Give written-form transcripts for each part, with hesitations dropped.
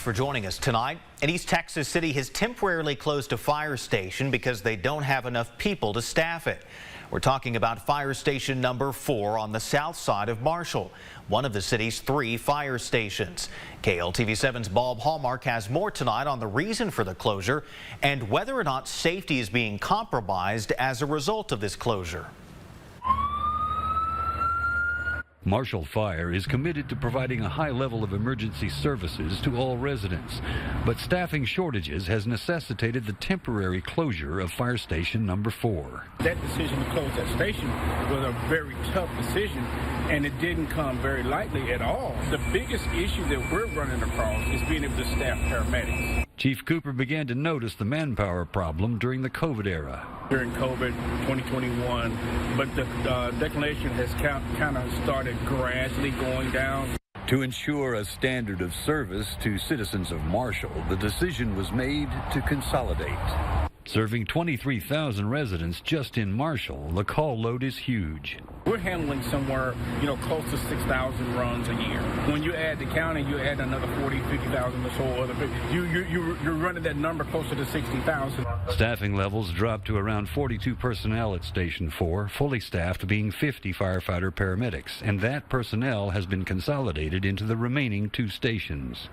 for joining us tonight. An East Texas city has temporarily closed a fire station because they don't have enough people to staff it. We're talking about fire station number 4 on the south side of Marshall, one of the city's 3 fire stations. KLTV7's Bob Hallmark has more tonight on the reason for the closure and whether or not safety is being compromised as a result of this closure. Marshall Fire is committed to providing a high level of emergency services to all residents, but staffing shortages has necessitated the temporary closure of fire station number 4. That decision to close that station was a very tough decision, and it didn't come very lightly at all. The biggest issue that we're running across is being able to staff paramedics. Chief Cooper began to notice the manpower problem during the COVID era. During COVID 2021, but the declination has kind of started gradually going down. To ensure a standard of service to citizens of Marshall, the decision was made to consolidate. Serving 23,000 residents just in Marshall, the call load is huge. We're handling somewhere, close to 6,000 runs a year. When you add the county, you add another 40, 50,000 or so other. You're running that number closer to 60,000. Staffing levels dropped to around 42 personnel at Station 4, fully staffed being 50 firefighter paramedics, and that personnel has been consolidated into the remaining 2 stations.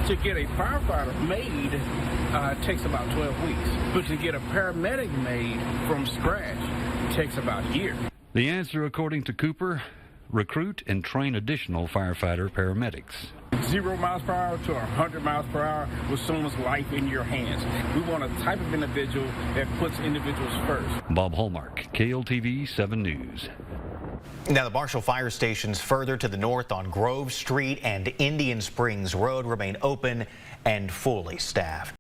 To get a firefighter made takes about 12 weeks, but to get a paramedic made from scratch takes about a year. The answer, according to Cooper, recruit and train additional firefighter paramedics. 0 miles per hour to 100 miles per hour with someone's life in your hands. We want a type of individual that puts individuals first. Bob Hallmark, KLTV 7 News. Now, the Marshall fire stations further to the north on Grove Street and Indian Springs Road remain open and fully staffed.